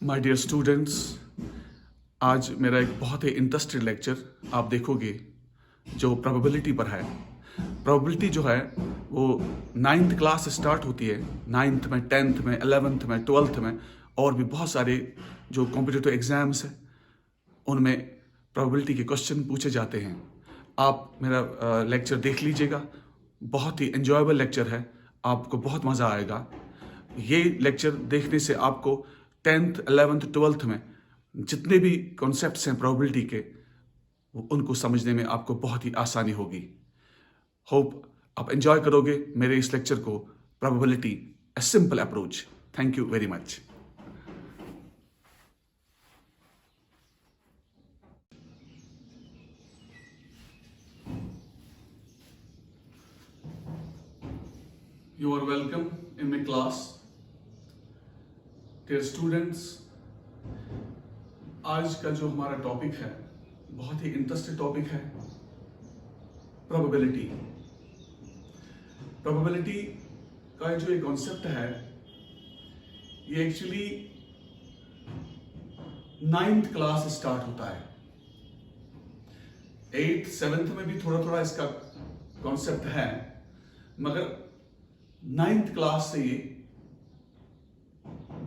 My dear students, आज मेरा एक बहुत ही इंटरेस्टेड लेक्चर आप देखोगे जो प्रोबेबिलिटी पर है। प्रोबेबिलिटी जो है वो 9th क्लास से स्टार्ट होती है। 9th में, 10th में, 11th में, 12th में और भी बहुत सारे जो कॉम्पिटिटिव एग्जाम्स हैं उनमें प्रोबेबिलिटी के क्वेश्चन पूछे जाते हैं। आप मेरा लेक्चर देख लीजिएगा, बहुत ही एंजॉयबल लेक्चर है, आपको बहुत मज़ा आएगा। ये लेक्चर देखने से आपको 10th, 11th, 12th में जितने भी कॉन्सेप्ट्स हैं प्रोबेबिलिटी के उनको समझने में आपको बहुत ही आसानी होगी। होप आप एंजॉय करोगे मेरे इस लेक्चर को, probability a simple approach. Thank you very much. You are welcome in my class. Dear students, आज का जो हमारा टॉपिक है बहुत ही इंटरेस्टिंग टॉपिक है, प्रोबेबिलिटी। प्रोबेबिलिटी का जो एक कॉन्सेप्ट है ये एक्चुअली 9th क्लास से स्टार्ट होता है। 8th, 7th में भी थोड़ा थोड़ा इसका कॉन्सेप्ट है, मगर 9th क्लास से ये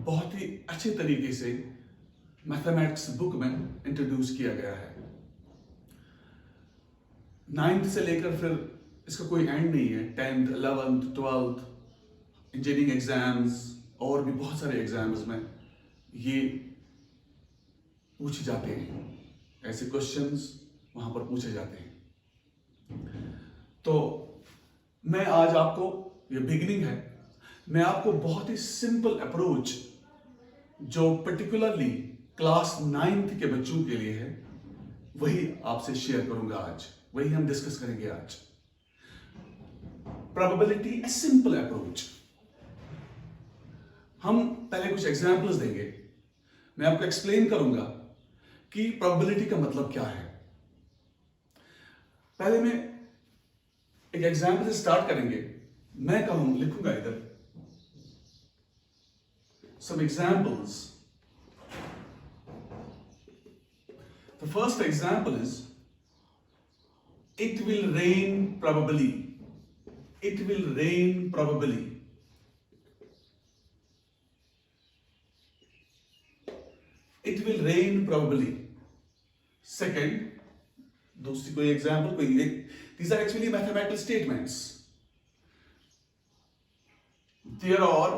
बहुत ही अच्छे तरीके से मैथमेटिक्स बुक में इंट्रोड्यूस किया गया है। 9th से लेकर फिर इसका कोई एंड नहीं है। 10th, 11th, 12th, engineering exams और भी बहुत सारे एग्जाम्स में ये पूछे जाते हैं, ऐसे क्वेश्चंस वहां पर पूछे जाते हैं। तो मैं आज आपको, ये बिगिनिंग है, मैं आपको बहुत ही सिंपल अप्रोच जो पर्टिकुलरली क्लास 9th के बच्चों के लिए है वही आपसे शेयर करूंगा आज, वही हम डिस्कस करेंगे आज। Probability a simple approach. हम पहले कुछ एग्जांपल्स देंगे, मैं आपको एक्सप्लेन करूंगा कि प्रोबेबिलिटी का मतलब क्या है। पहले मैं एक एग्जांपल से स्टार्ट करेंगे। मैं कहूं, लिखूंगा इधर some examples. The first example is, it will rain probably. It will rain probably. It will rain probably. Second, दूसरी कोई example, कोई एक, these are actually mathematical statements. There are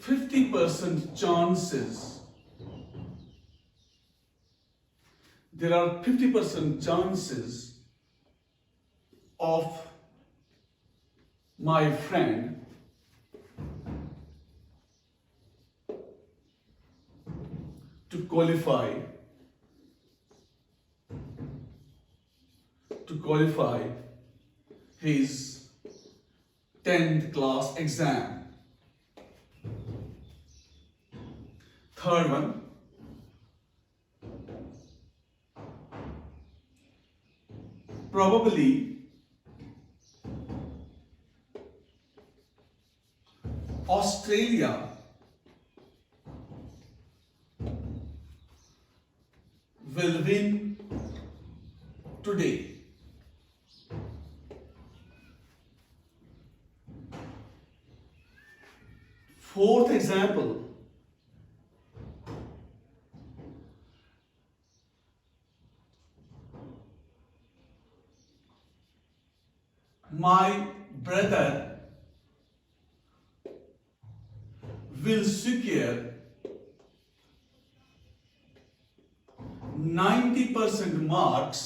50% chances. There are 50% chances of my friend to qualify his 10th class exam. Third one, probably Australia will win today. Fourth example, my brother will secure 90% marks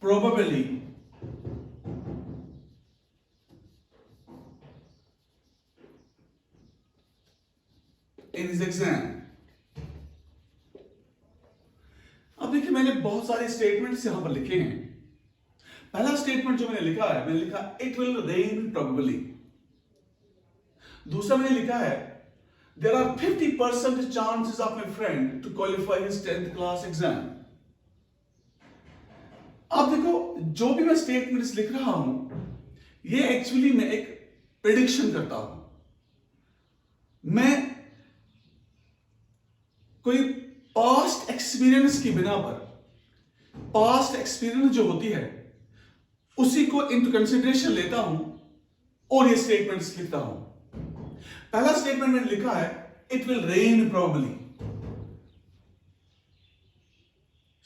probably in his exam. अब देखिए, मैंने बहुत सारे statements यहां पर लिखे हैं। पहला स्टेटमेंट जो मैंने लिखा है, मैंने लिखा इट विल रेन प्रोबेबली। दूसरा मैंने लिखा है there are 50% chances of my friend to qualify his 10th class exam. अब देखो, जो भी मैं स्टेटमेंट्स लिख रहा हूं ये एक्चुअली में एक प्रिडिक्शन करता हूं, मैं कोई पास्ट एक्सपीरियंस की बिना पर, पास्ट एक्सपीरियंस जो होती है उसी को इनटू कंसिडरेशन लेता हूं और ये स्टेटमेंट्स लिखता हूं। पहला स्टेटमेंट मैंने लिखा है, इट विल रेन प्रोबेबली,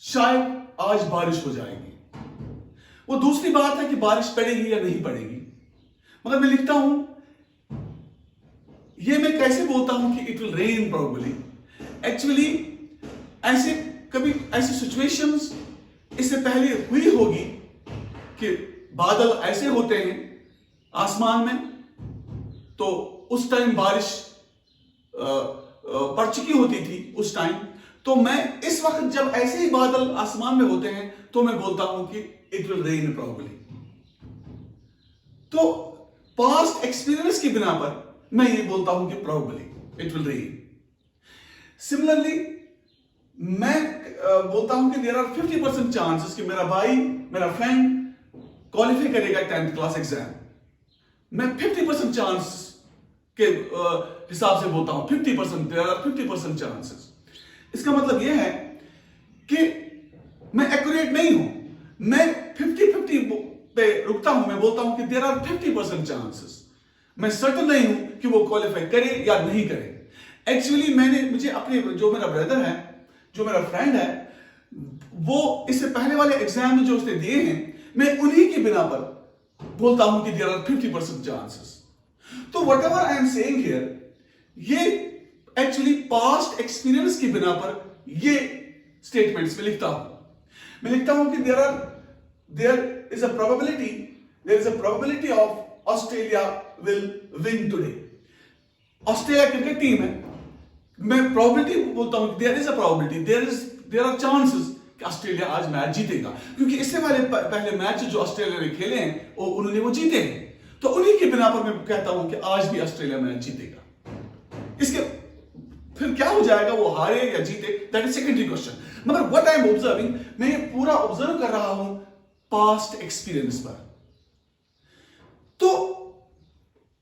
शायद आज बारिश हो जाएगी। वो दूसरी बात है कि बारिश पड़ेगी या नहीं पड़ेगी, मगर मैं लिखता हूं, ये मैं कैसे बोलता हूं कि it will rain probably. Actually ऐसे कभी ऐसी सिचुएशंस इससे पहले हुई होगी कि बादल ऐसे होते हैं आसमान में, तो उस टाइम बारिश पड़ चुकी होती थी उस टाइम। तो मैं इस वक्त जब ऐसे ही बादल आसमान में होते हैं तो मैं बोलता हूं कि इट विल रेन प्रोबेबली। तो पास्ट एक्सपीरियंस की बिना पर मैं ये बोलता हूं कि probably it will rain. Similarly मैं बोलता हूं कि देयर आर 50% चांसेस कि मेरा भाई, मेरा फ्रेंड क्वालिफाई करेगा 10th क्लास एग्जाम। मैं 50% चांस के हिसाब से बोलता हूं, 50%, देयर आर 50% चांसेस। इसका मतलब यह है कि मैं एक्यूरेट नहीं हूं, मैं 50-50 पे रुकता हूं। मैं बोलता हूं कि देयर आर 50% चांसेस, मैं सर्टन नहीं हूं कि वो क्वालिफाई करे या नहीं करे। एक्चुअली मुझे अपने जो मेरा ब्रदर है, जो मेरा फ्रेंड है, वो इससे पहले वाले एग्जाम जो उसने दिए हैं, मैं उन्हीं की बिना पर बोलता हूं कि देयर आर 50% चांसेस। तो what ever I am saying here, ये एक्चुअली पास्ट एक्सपीरियंस की बिना पर ये स्टेटमेंट्स में लिखता हूं। मैं लिखता हूं कि there is a probability of Australia will win today. Australia cricket team है, मैं प्रोबेबिलिटी बोलता हूं, there is a probability, there are chances कि ऑस्ट्रेलिया आज मैच जीतेगा, क्योंकि इससे पहले मैच जो ऑस्ट्रेलिया ने खेले हैं उन्होंने वो जीते हैं। तो उन्हीं की बिना पर मैं कहता हूं कि आज भी ऑस्ट्रेलिया मैच जीतेगा। इसके फिर क्या हो जाएगा, वो हारे या जीते, दैट इज सेकेंडरी क्वेश्चन। मगर व्हाट आई एम ऑब्जर्विंग, मैं ये पूरा ऑब्जर्व कर रहा हूं पास्ट एक्सपीरियंस पर। तो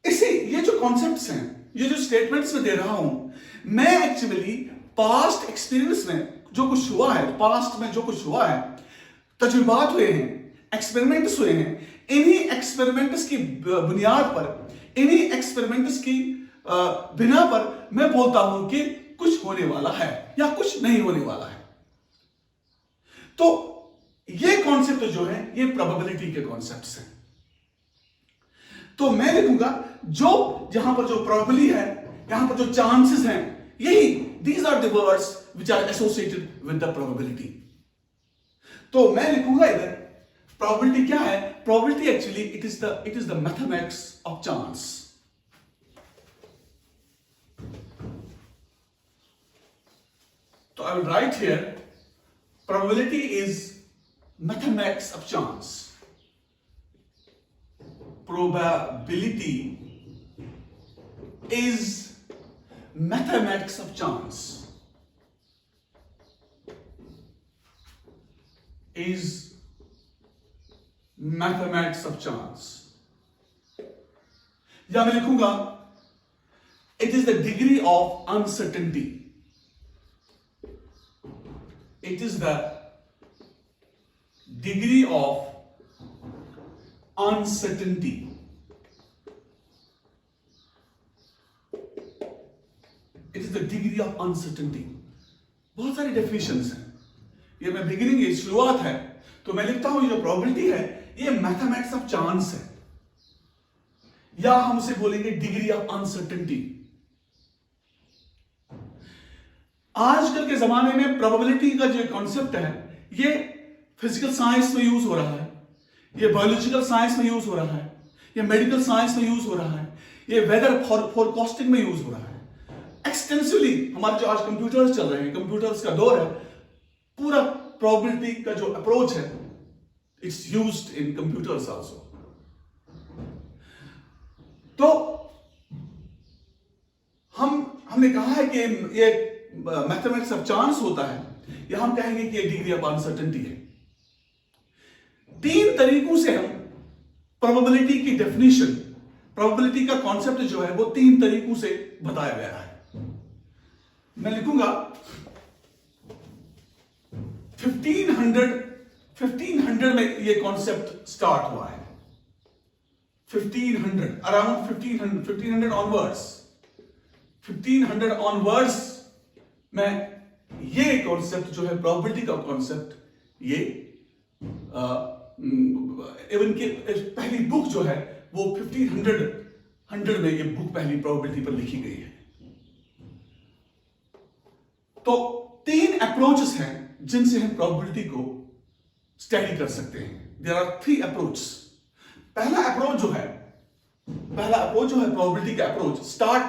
इसे ये जो कॉन्सेप्ट्स हैं, ये जो स्टेटमेंट्स में दे रहा हूं, मैं एक्चुअली पास्ट एक्सपीरियंस में जो कुछ हुआ है, पास्ट में जो कुछ हुआ है, तजुर्बात हुए हैं, एक्सपेरिमेंट्स हुए हैं, इन्हीं एक्सपेरिमेंट्स की बुनियाद पर, इन्हीं एक्सपेरिमेंट्स की बिना पर मैं बोलता हूं कि कुछ होने वाला है या कुछ नहीं होने वाला है। तो ये कॉन्सेप्ट जो है, ये प्रोबेबिलिटी के कॉन्सेप्ट्स हैं। तो मैं लिखूंगा जहां पर जो प्रोबेबिलिटी है, यहां पर जो चांसेस हैं, यही these are the words which are associated with the probability। तो मैं लिखूंगा इधर probability क्या है? Probability actually it is the mathematics of chance। तो I will write here probability is mathematics of chance। Probability is mathematics of chance, is mathematics of chance। या मैं लिखूंगा it is the degree of uncertainty, it is the degree of uncertainty। It is the degree of uncertainty. बहुत सारी definitions हैं, ये मैं beginning की शुरुआत है, तो मैं लिखता हूं ये जो प्रोबेबिलिटी है, ये मैथमेटिक्स ऑफ चांस है, या हम उसे बोलेंगे डिग्री ऑफ अनसर्टेनिटी। आजकल के जमाने में प्रोबेबिलिटी का जो कॉन्सेप्ट है, ये फिजिकल साइंस में यूज हो रहा है, ये बायोलॉजिकल साइंस में यूज हो रहा है, ये मेडिकल साइंस में यूज हो रहा है, ये वेदर फोरकास्टिंग में यूज हो रहा है एक्सटेंसिवली। हमारे जो आज कंप्यूटर्स चल रहे हैं, कंप्यूटर्स का दौर है, पूरा प्रोबेबिलिटी का जो अप्रोच है, it's used in computers also. तो हमने कहा है कि ये मैथमेटिक्स ऑफ चांस होता है, या हम कहेंगे कि ये डिग्री ऑफ अनसर्टेनिटी है। 3 तरीकों से हम प्रोबेबिलिटी की डेफिनेशन प्रोबेबिलिटी का कॉन्सेप्ट जो है वो 3 तरीकों से बताया गया है। मैं लिखूंगा 1500 में ये कॉन्सेप्ट स्टार्ट हुआ है। 1500 अराउंड 1500 ऑनवर्ड्स 1500 ऑनवर्ड्स में ये कॉन्सेप्ट जो है प्रोबेबिलिटी का कॉन्सेप्ट, ये इवन के पहली बुक जो है वो 1500 में ये बुक पहली प्रोबेबिलिटी पर लिखी गई है। तो 3 अप्रोचेस हैं जिनसे हम प्रोबेबिलिटी को स्टडी कर सकते हैं। There are 3 approaches. पहला अप्रोच जो है प्रोबेबिलिटी का अप्रोच स्टार्ट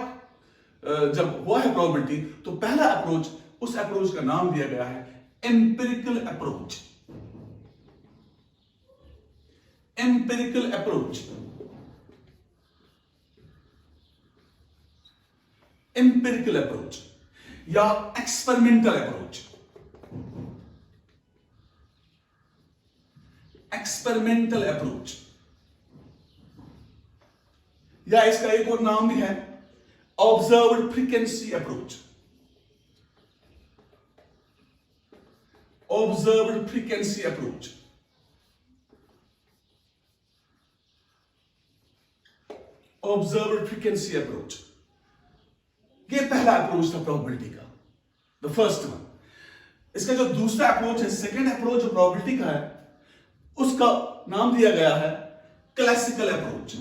जब हुआ है प्रोबेबिलिटी, तो पहला अप्रोच, उस अप्रोच का नाम दिया गया है empirical approach. Empirical approach, empirical approach या एक्सपेरिमेंटल अप्रोच। एक्सपेरिमेंटल अप्रोच या इसका एक और नाम भी है observed frequency approach. Observed frequency approach. Observed frequency approach, ये पहला अप्रोच था प्रोबेबिलिटी का, द फर्स्ट वन। इसका जो दूसरा अप्रोच है, सेकेंड अप्रोच जो प्रोबेबिलिटी का है, उसका नाम दिया गया है classical approach.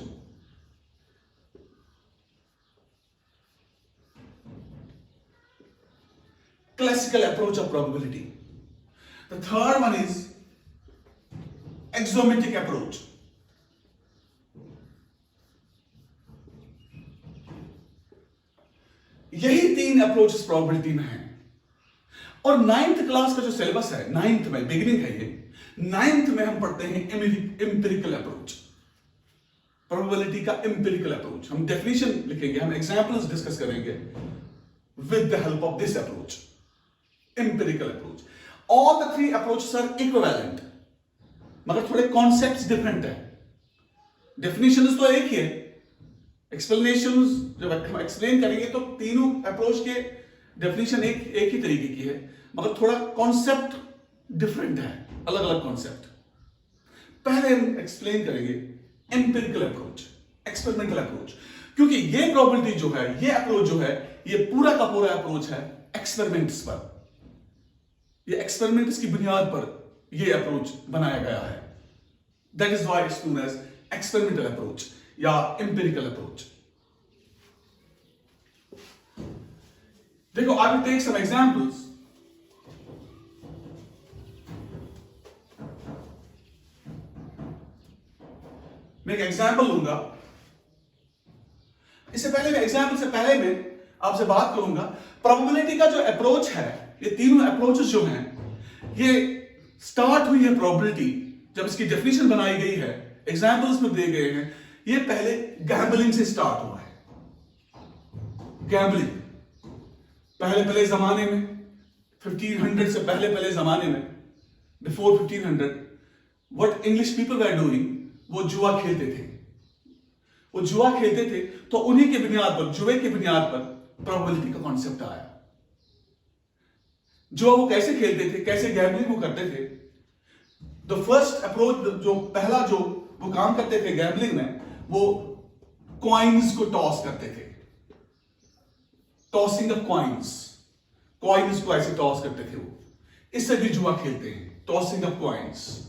Classical approach of probability. The third one is axiomatic approach. यही 3 अप्रोचेस प्रोबेबिलिटी में है। और 9th क्लास का जो सिलेबस है, 9th में बिगिनिंग है ये, 9th में हम पढ़ते हैं एम्पिरिकल अप्रोच, प्रोबेबिलिटी का एम्पिरिकल अप्रोच। हम डेफिनेशन लिखेंगे, हम एग्जांपल्स डिस्कस करेंगे with the help of this approach, empirical approach. All the 3 approaches are equivalent, मगर थोड़े कॉन्सेप्ट्स डिफरेंट है। डेफिनेशंस तो एक ही है, एक्सप्लेनेशंस जब हम एक्सप्लेन करेंगे तो तीनों अप्रोच के डेफिनेशन एक ही तरीके की है, मगर थोड़ा कॉन्सेप्ट डिफरेंट है, अलग अलग कॉन्सेप्ट। पहले हम एक्सप्लेन करेंगे एम्पिरिकल अप्रोच, एक्सपेरिमेंटल अप्रोच, क्योंकि ये प्रोबेबिलिटी जो है, ये अप्रोच जो है, ये पूरा का पूरा अप्रोच है एक्सपेरिमेंट्स पर। ये एक्सपेरिमेंट्स की बुनियाद पर ये अप्रोच बनाया गया है। That is why it's known as experimental approach या एम्पिरिकल अप्रोच। देखो, I will take some examples. मैं एक एग्जांपल लूंगा। इससे पहले मैं एग्जांपल से पहले मैं आपसे बात करूंगा प्रोबेबिलिटी का जो अप्रोच है, ये तीनों अप्रोचेस जो हैं, ये स्टार्ट हुई है प्रोबेबिलिटी जब इसकी डेफिनेशन बनाई गई है, एग्जांपल्स में दिए गए हैं। ये पहले गैम्बलिंग से स्टार्ट हुआ है। गैम्बलिंग पहले जमाने में, 1500 से पहले जमाने में, before 1500, what English people were doing, वो जुआ खेलते थे। वो जुआ खेलते थे तो उन्हीं के बुनियाद पर, जुए की बुनियाद पर प्रोबेबिलिटी का कॉन्सेप्ट आया। जुआ वो कैसे खेलते थे, कैसे गैम्बलिंग वो करते थे। द फर्स्ट अप्रोच, जो पहला जो वो काम करते थे गैम्बलिंग में, वो कॉइन्स को टॉस करते थे। टॉसिंग ऑफ कॉइन्स को ऐसे टॉस करते थे। वो इससे भी जुआ खेलते हैं, tossing of coins,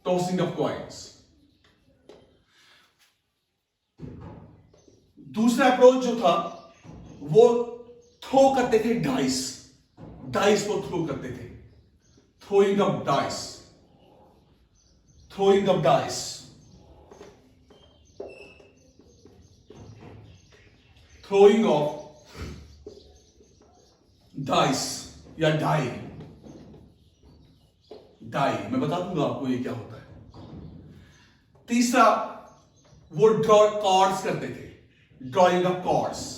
tossing of coins. दूसरा अप्रोच जो था वो थ्रो करते थे डाइस को थ्रो करते थे। Throwing of dice, throwing of dice, throwing of dice या डाई। मैं बता दूंगा आपको ये क्या होता है। तीसरा, वो ड्रॉ कार्ड्स करते थे, ड्रॉइंग ऑफ कार्ड्स।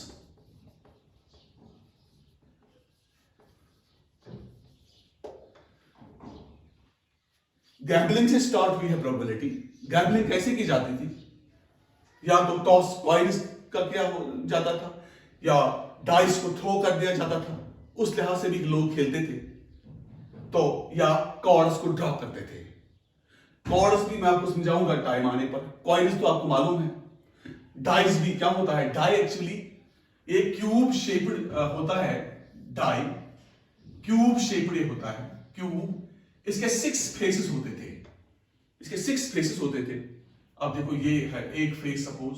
गैम्बलिंग से स्टार्ट हुई है प्रोबेबिलिटी। गैम्बलिंग कैसे की जाती थी? या तो टॉस कॉइन्स का किया जाता था, या डाइस को थ्रो कर दिया जाता था, उस लिहाज से भी लोग खेलते थे। तो या कॉर्ड्स को ड्रॉ करते थे। कॉर्ड्स भी मैं आपको समझाऊंगा टाइम आने पर। कॉइन्स तो आपको मालूम है। डाइस भी क्या होता है? डाई एक्चुअली एक क्यूब शेप्ड होता है। डाई क्यूब शेप्ड होता है। क्यूब, इसके 6 फेसेस होते थे। इसके 6 फेसेस होते थे। अब देखो ये है एक फेस, सपोज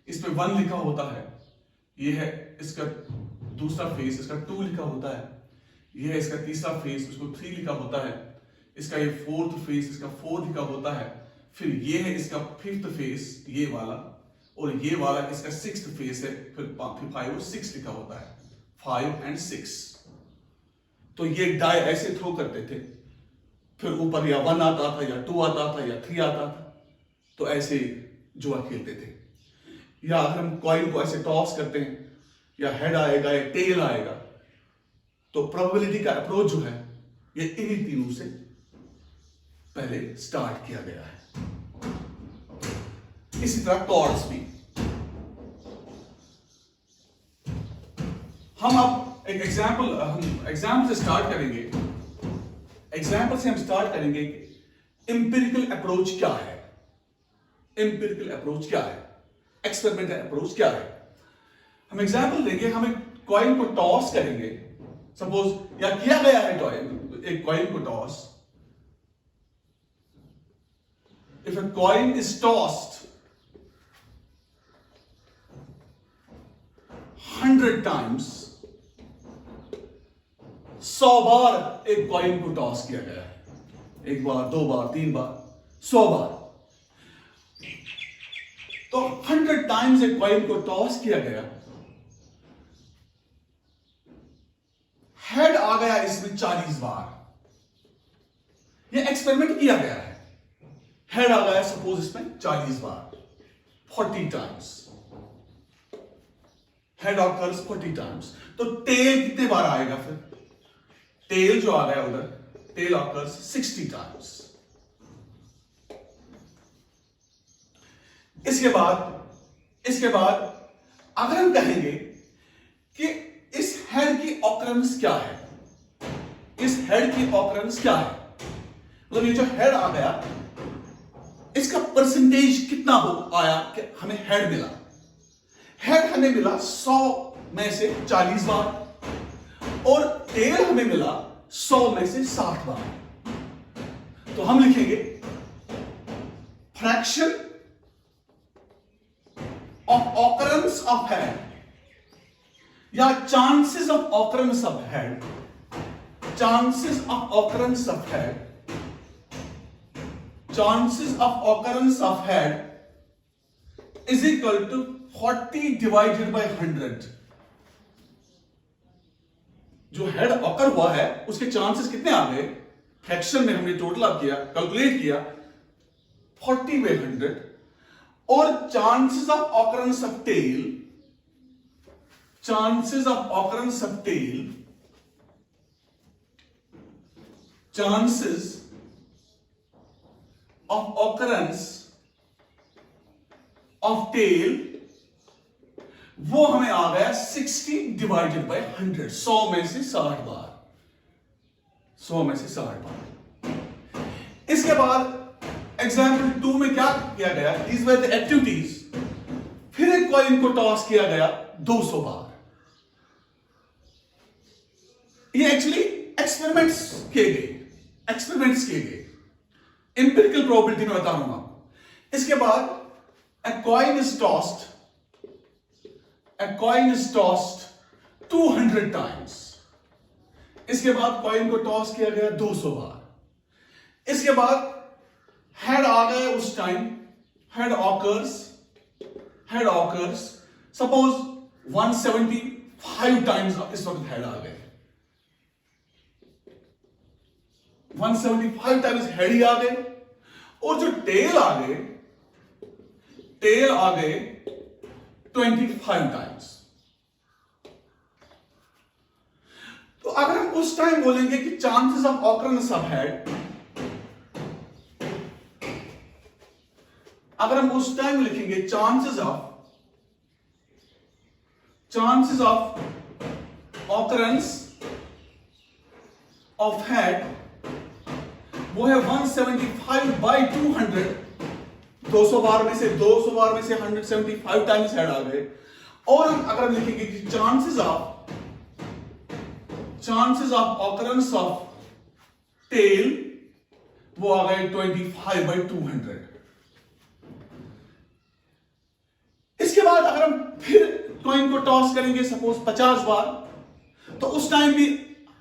इस पे 1 लिखा होता है। ये है इसका दूसरा फेस, इसका 2 लिखा होता है। ये है इसका तीसरा फेस, उसको 3 लिखा होता है। इसका ये 4th फेस, इसका 4 लिखा होता है। फिर ये है इसका 5th फेस, ये वाला, और ये वाला इसका 6th फेस है। फिर 5 और 6 लिखा होता है, 5 and 6। तो ये डाई ऐसे थ्रो करते थे। फिर ऊपर या 1 आता था, या 2 आता था, या 3 आता था। तो ऐसे जुआ खेलते थे। या अगर हम कॉइन को ऐसे टॉस करते हैं, या हेड आएगा या टेल आएगा, तो प्रोबेबिलिटी का अप्रोच जो है ये इन्हीं तीनों से पहले स्टार्ट किया गया है। इसी तरह कॉर्ड्स भी। हम अब एक एग्जाम्पल से स्टार्ट करेंगे। एग्जाम्पल से हम स्टार्ट करेंगे कि इंपिरिकल अप्रोच क्या है। इंपिरिकल अप्रोच क्या है, एक्सपेरिमेंटल अप्रोच क्या है। हम एग्जाम्पल देंगे। हम एक कॉइन को टॉस करेंगे, सपोज, या किया गया है एक कॉइन को toss. If a coin is tossed 100 times, 100 बार एक कॉइन को टॉस किया गया है। 1 बार, 2 बार, 3 बार, 100 बार। तो 100 टाइम्स एक कॉइन को टॉस किया गया। हेड आ गया इसमें 40 बार। ये एक्सपेरिमेंट किया गया है। हेड आ गया सपोज इसमें 40 बार, 40 टाइम्स। Head occurs 40 times. तो टेल कितने बार आएगा? फिर टेल जो आ गया उधर, टेल ऑकर्स 60 टाइम्स। इसके बाद अगर हम कहेंगे कि इस हेड की ऑकरेंस क्या है, इस हेड की ऑकरेंस क्या है, मतलब ये जो हेड आ गया इसका परसेंटेज कितना आया कि हमें हेड मिला। हेड हमें मिला 100 में से 40 बार, और टेल हमें मिला 100 में से 60 बार। तो हम लिखेंगे fraction of occurrence of head, या chances of occurrence of head, chances of occurrence of head, chances of occurrence of head is equal to 40 divided by 100। जो हेड ऑकर हुआ है उसके चांसेस कितने आ गए? फ्रैक्शन में हमने टोटल किया, कैलकुलेट किया, 40/100। और chances of occurrence of tail, chances of occurrence of tail, chances of occurrence of tail, वो हमें आ गया 60 डिवाइडेड बाय 100। 100 में से 60 बार, 100 में से 60 बार। इसके बाद एग्जाम्पल 2 में क्या किया गया? These were the activities। फिर एक कॉइन को टॉस किया गया 200 बार। ये एक्चुअली एक्सपेरिमेंट्स किए गए। इंपिरिकल प्रोबेबिलिटी में बता रहा हूं आपको। इसके बाद a coin is tossed 200 times। इसके बाद कॉइन को टॉस किया गया 200 बार। इसके बाद हेड आ गए, उस time head occurs suppose 175 times इस वक्त हेड आ गए। 175 टाइम्स हेड ही आ गए। और जो टेल आ गए 25 टाइम्स। तो अगर हम उस टाइम बोलेंगे कि chances of occurrence of head, अगर हम उस टाइम लिखेंगे chances of occurrence of head, वो है 175/200। 200 बार में से 175 टाइम्स हेड आ गए। और हम अगर हम लिखेंगे कि chances of occurrence of tail, वो आ गए 25/200। इसके बाद अगर हम फिर कॉइन को टॉस करेंगे सपोज 50 बार, तो उस टाइम भी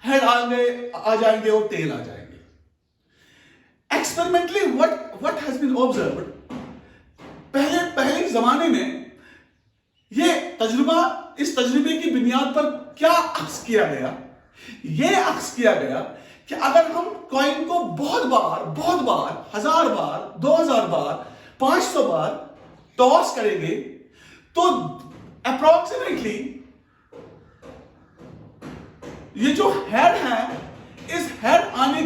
हेड आ जाएंगे और टेल आ जाएंगे। Experimentally what has been observed, पहले जमाने में इस तजुर्बे की बुनियाद पर क्या अक्स किया गया, यह अक्स किया गया कि अगर हम कॉइन को बहुत बार 1000 बार, 2000 बार, 500 बार टॉस करेंगे, तो अप्रोक्सीमेटली ये जो हेड है, इस हेड आने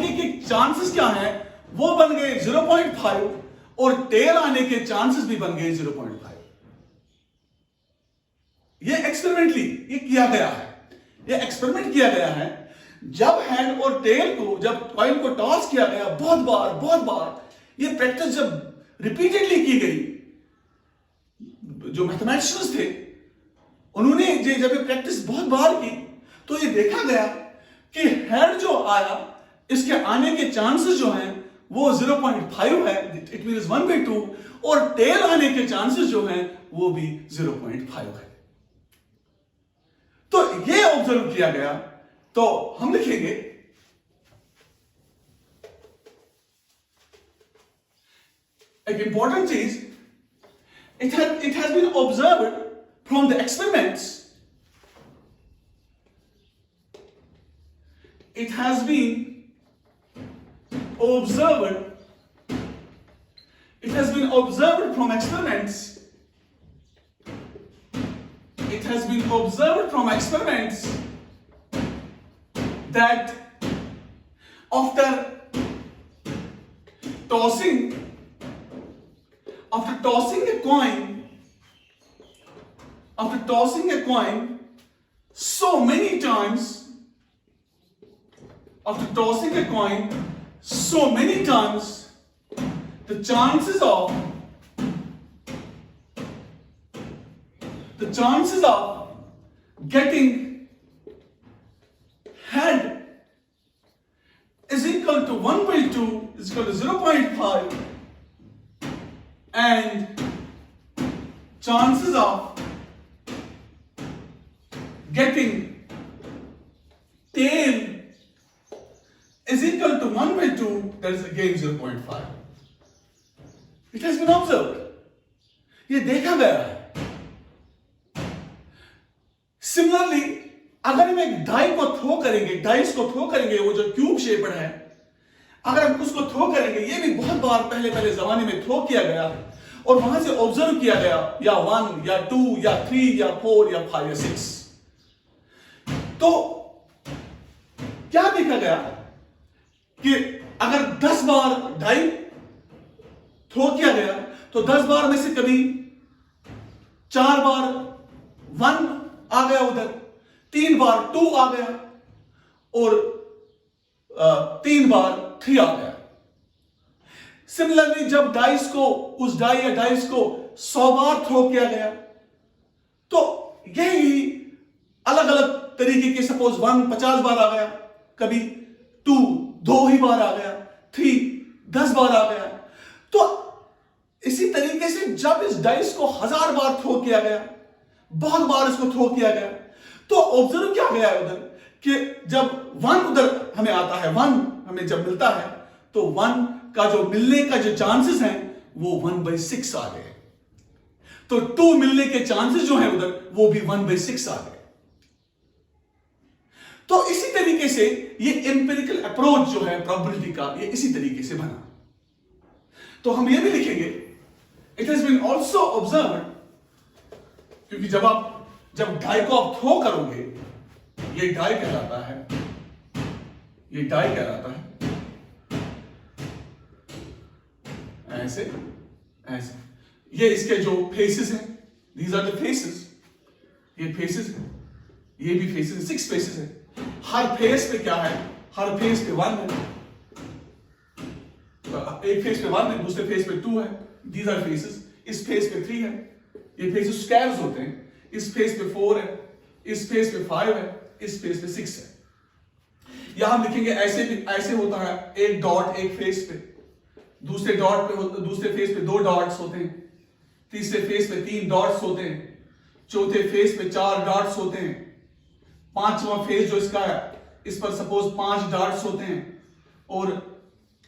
के चांसेस क्या हैं, वो बन गए 0.5 और टेल आने के चांसेस भी बन गए 0.5। ये एक्सपेरिमेंटली ये एक्सपेरिमेंट किया गया है। जब हेड और टेल को, जब कॉइन को टॉस किया गया बहुत बार, ये प्रैक्टिस जब रिपीटेडली की गई, जो मैथमेटिशियंस थे उन्होंने जब ये प्रैक्टिस बहुत बार की, तो ये देखा गया कि हेड जो आया, इसके आने के चांसेस जो हैं वो 0.5 है, इट मींस 1/2, और टेल आने के चांसेस जो हैं वो भी 0.5 है। तो ये ऑब्जर्व किया गया। तो हम लिखेंगे एक इंपॉर्टेंट चीज, it has been observed from the experiments, it has been observed from experiments, that after tossing a coin so many times, the chances of getting head is equal to 1/2, is equal to 0.5, and chances of getting tail is equal to 1/2, that is again 0.5. It has been observed. ये देखा गया है। Similarly अगर हम एक dice को throw करेंगे, वो जो क्यूब शेप्ड है, अगर हम उसको थ्रो करेंगे, ये भी बहुत बार पहले जमाने में थ्रो किया गया और वहां से ऑब्जर्व किया गया, या 1 या 2 या 3 या 4 या 5 या 6। तो क्या देखा गया कि अगर 10 बार डाई थ्रो किया गया, तो 10 बार में से कभी 4 बार 1 आ गया उधर, 3 बार 2 आ गया, और 3 बार 3 आ गया। सिमिलरली जब उस डाइस को 100 बार थ्रो किया गया, तो यही अलग अलग तरीके के, सपोज 1 50 बार आ गया, कभी 2 ही बार आ गया, 3 10 बार आ गया। तो इसी तरीके से जब इस डाइस को 1000 बार थ्रो किया गया, बहुत बार इसको थ्रो किया गया, तो ऑब्जर्व क्या गया उधर कि जब 1 उधर हमें आता है, 1 हमें जब मिलता है, तो 1 का जो मिलने का जो चांसेस हैं वो 1/6 आ गए। तो 2 मिलने के चांसेस जो हैं उधर, वो भी 1/6 आ गए। तो इसी तरीके से ये एम्पिरिकल अप्रोच जो है प्रोबेबिलिटी का, ये इसी तरीके से बना। तो हम ये भी लिखेंगे, it has been also observed, क्योंकि जब डाई को आप थ्रो करोगे, ये डाई कहलाता है, ऐसे ऐसे, ये इसके जो फेसेस हैं, दीज आर द फेसेस, ये फेसेस है, ये भी फेसेस, 6 फेसेस है। हर फेस पे क्या है, हर फेस पे 1 है, एक फेस पे 1 है, दूसरे फेस पे 2 है, दीज आर फेसेस। इस फेस पे 3 है, ये फेसेस स्क्वायर्स होते हैं, इस फेस पे 4 है, इस फेस पे 5 है, इस फेस पे 6 है। यहां हम लिखेंगे ऐसे भी, ऐसे होता है, एक डॉट एक फेस पे, दूसरे डॉट पे, दूसरे फेस पे 2 डॉट्स होते हैं, तीसरे फेस पे 3 डॉट्स होते हैं, चौथे फेस पे 4 डॉट्स होते हैं, पांचवा फेस जो इसका है, इस पर सपोज 5 डॉट्स होते हैं, और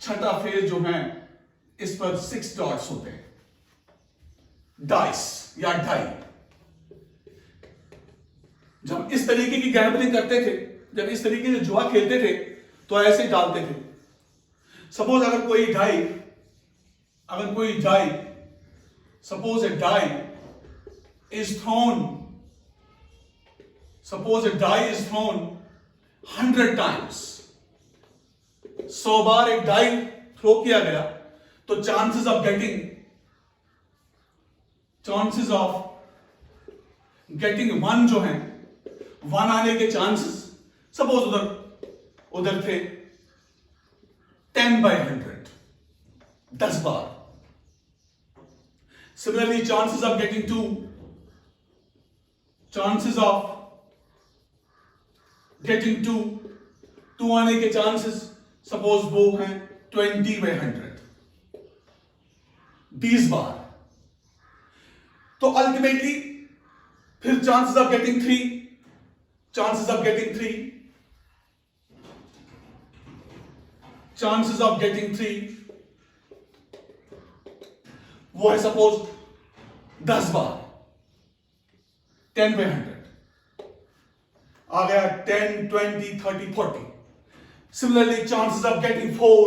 छठा फेस जो है इस पर 6 डॉट्स होते हैं। डाइस या डाई, जब इस तरीके की गैम्बलिंग करते थे, जब इस तरीके से जुआ खेलते थे, तो ऐसे डालते थे। सपोज अगर कोई die, suppose a die is thrown, 100 times, 100 बार एक डाई थ्रो किया गया, तो चांसेस ऑफ गेटिंग 1 जो है, 1 आने के चांसेस, सपोज उधर थे 10/100, 10 बार। सिमिलरली चांसेस ऑफ गेटिंग 2 आने के चांसेस, सपोज वो हैं 20/100, 20 बार। तो अल्टीमेटली फिर चांसेस ऑफ गेटिंग 3 वो है सपोज 10 बार, 10/100 आ गया, 10, 20, 30, 40। सिमिलरली चांसेस ऑफ गेटिंग 4,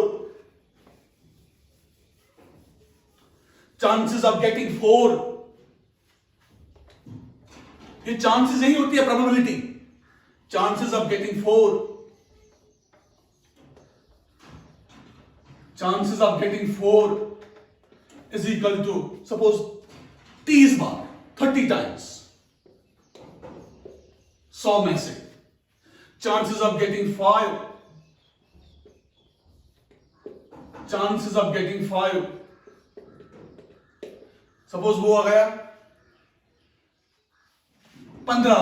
ये चांसेस यही होती है, probability. Chances of getting 4 is equal to suppose 30 bar, 30 times, 100 में से। चांसेस ऑफ गेटिंग 5, सपोज वो आ गया 15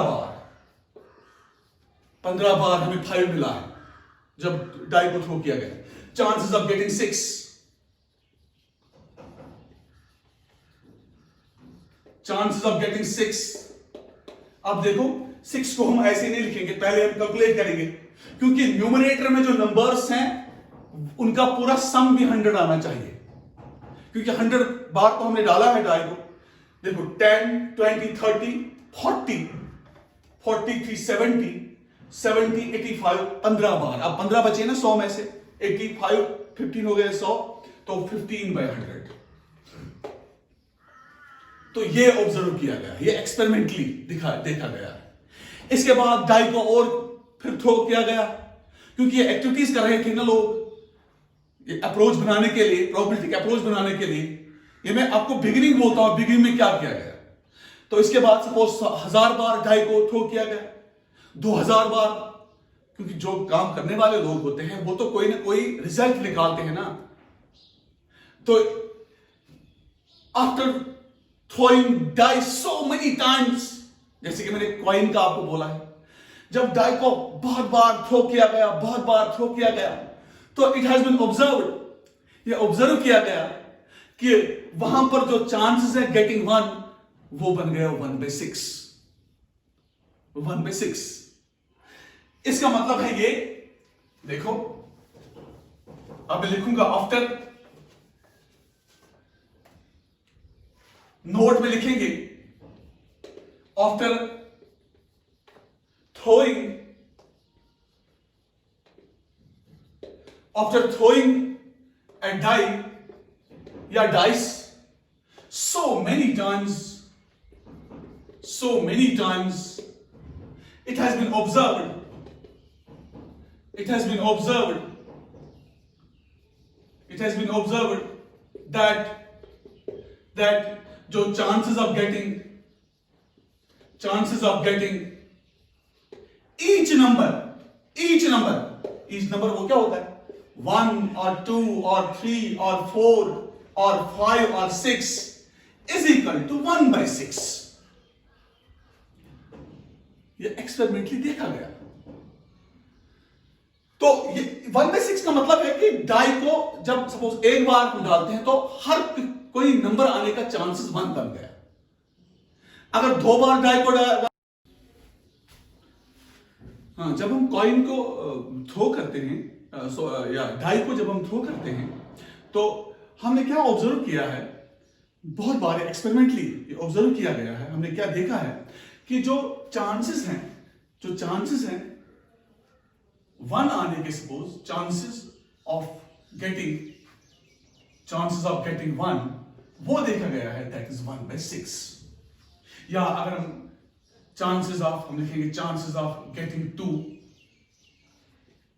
बार हमें 5 मिला है जब डाई को थ्रो किया गया। चांसेस ऑफ गेटिंग 6, अब देखो 6 को हम ऐसे नहीं लिखेंगे, पहले हम कैलकुलेट करेंगे, क्योंकि न्यूमरेटर में जो नंबर्स हैं उनका पूरा सम भी 100 आना चाहिए, क्योंकि 100 बार तो हमने डाला है डाई को। देखो 10, 20, 30, 40, 43, 70, 85, 15 बार। अब 15 बचे ना 100 में से, 85, 15 हो गए 100, तो 15/100। तो ये ऑब्जर्व किया गया, ये एक्सपेरिमेंटली देखा गया है। इसके बाद डाई को और फिर थ्रो किया गया, क्योंकि ये एक्टिविटीज कर रहे थे ना लोग, ये अप्रोच बनाने के लिए, प्रोबेबिलिटी अप्रोच बनाने के लिए। ये मैं आपको बिगिनिंग बोलता हूं, बिगिनिंग में क्या किया गया। तो इसके बाद सपोज 1000 बार डाई को थ्रो किया गया, 2000 बार, क्योंकि जो काम करने वाले लोग होते हैं वो तो कोई ना कोई रिजल्ट निकालते हैं ना। तो after throwing dice so many times, जैसे कि मैंने कॉइन का आपको बोला है, जब डाई को बहुत बार थ्रो किया गया, तो इट हैज बीन ऑब्जर्व्ड, ये ऑब्जर्व किया गया कि वहां पर जो चांसेस है गेटिंग 1, वो बन गया 1/6। इसका मतलब है ये, देखो अब लिखूंगा आफ्टर, नोट में लिखेंगे आफ्टर throwing a die या dice so many times it has been observed that जो chances of getting each number वो क्या होता है, 1 or 2 or 3 or 4 or 5 or 6 is equal to 1/6. ये एक्सपेरिमेंटली देखा गया। तो ये 1/6 का मतलब है कि डाई को जब सपोज एक बार हम डालते हैं तो हर कोई नंबर आने का चांसेस 1 बन गया। अगर 2 बार डाई को जब हम कॉइन को थ्रो करते हैं या डाई को जब हम थ्रो करते हैं तो हमने क्या ऑब्जर्व किया है, बहुत बार एक्सपेरिमेंटली ऑब्जर्व किया गया है, हमने क्या देखा है कि जो चांसेस हैं 1 आने के, सपोज चांसेस ऑफ गेटिंग 1 वो देखा गया है, दैट इज 1/6। या अगर हम हम लिखेंगे चांसेस ऑफ गेटिंग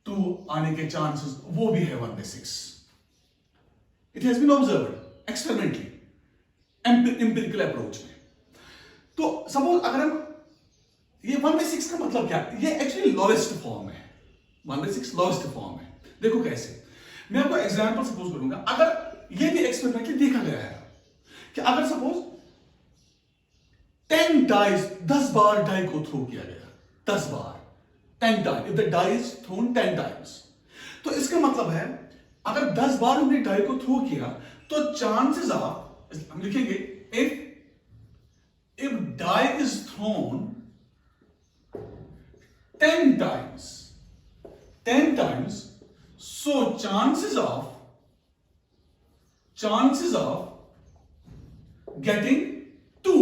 2 आने के चांसेस वो भी है 1/6। It has been observed experimentally, empirical approach में। तो सपोज अगर हम ये 1/6 का मतलब क्या है, ये एक्चुअली लोवेस्ट फॉर्म है, 1/6 लोवेस्ट फॉर्म है। देखो कैसे, मैं आपको एग्जांपल सपोज करूंगा। अगर ये भी एक्सपेरिमेंटली देखा गया है कि अगर सपोज 10 बार डाई को थ्रो किया गया, 10 बार, 10 time, if the die is thrown 10 times, तो इसका मतलब है अगर 10 बार हमने डाई को थ्रो किया तो चांसेस ऑफ, हम लिखेंगे if die is thrown 10 times, so chances of getting 2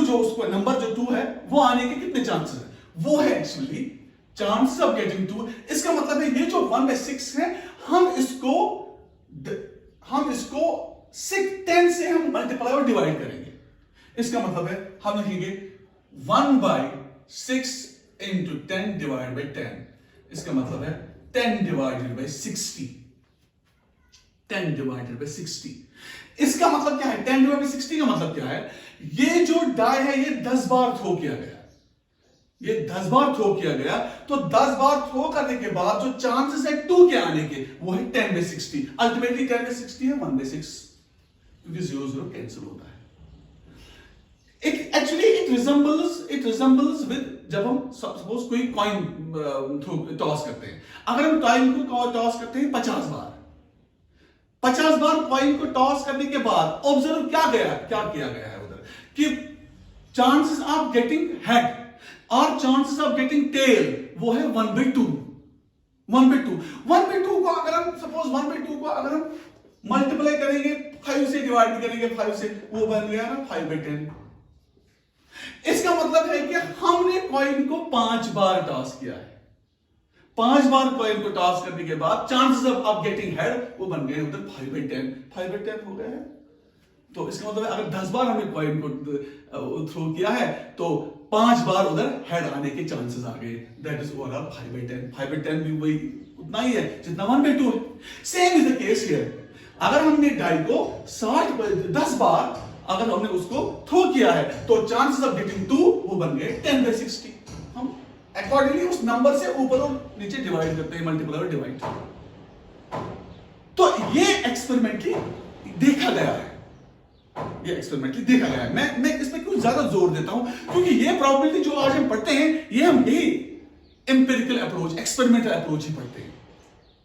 जो उसको नंबर जो 2 है वो आने के कितने चांसेस है, वो है एक्चुअली चांसेस ऑफ गेटिंग 2। इसका मतलब है ये जो 1/6 है हम इसको 10 से हम मल्टीप्लाई और डिवाइड करेंगे। इसका मतलब है हम लिखेंगे 1/6 into 10 divided by 10। इसका मतलब है 10 divided by 60। 10 divided by 60। इसका मतलब क्या है, 10 divided by 60 का मतलब क्या है, ये जो डाई है ये 10 बार थ्रो किया गया, ये 10 बार थ्रो किया गया, तो 10 बार थ्रो करने के बाद जो चांसेस है 2 के आने के वो है 10/60। अल्टीमेटली 10/60 है 1/6, क्योंकि 0 कैंसिल होता है। It resembles with जब हम सपोज कोई कॉइन टॉस करते हैं। अगर हम कॉइन को टॉस करते हैं 50 बार कॉइन को टॉस करने के बाद ऑब्जर्व क्या किया गया है उधर कि चांसेस ऑफ गेटिंग हेड और चांसेस ऑफ गेटिंग टेल वो है 1/2 को अगर हम सपोज 1/2 को अगर हम मल्टीप्लाई करेंगे 5 से, डिवाइड करेंगे 5 से, वो बन गया ना 5/10। इसका मतलब है कि हमने कॉइन को 5 बार टॉस किया है, 5 बार कॉइन को टॉस करने के बाद चांसेस ऑफ गेटिंग हेड वो बन गए उधर 5/10 हो गए हैं। तो इसका मतलब है अगर 10 बार हमने कॉइन को थ्रो किया है तो 5 बार उधर हेड आने के चांसेस आ गए, दैट इज ओवरऑल 5/10। 5/10 भी वही उतना ही है जितना 1/2 है। Same is the case here. अगर हमने डाई को 10 बार अगर हमने उसको थ्रो किया है तो चांसेस ऑफ गेटिंग 2 वो बन गए 10/60। हम अकॉर्डिंगली उस नंबर से ऊपर और नीचे डिवाइड करते हैं, मल्टीप्लाई और डिवाइड। तो ये एक्सपेरिमेंटली देखा गया है, मैं इस पे क्यों ज्यादा जोर देता हूं, क्योंकि ये प्रोबेबिलिटी जो आज हम पढ़ते हैं ये हम यही एम्पिरिकल अप्रोच, एक्सपेरिमेंटल अप्रोच ही पढ़ते हैं।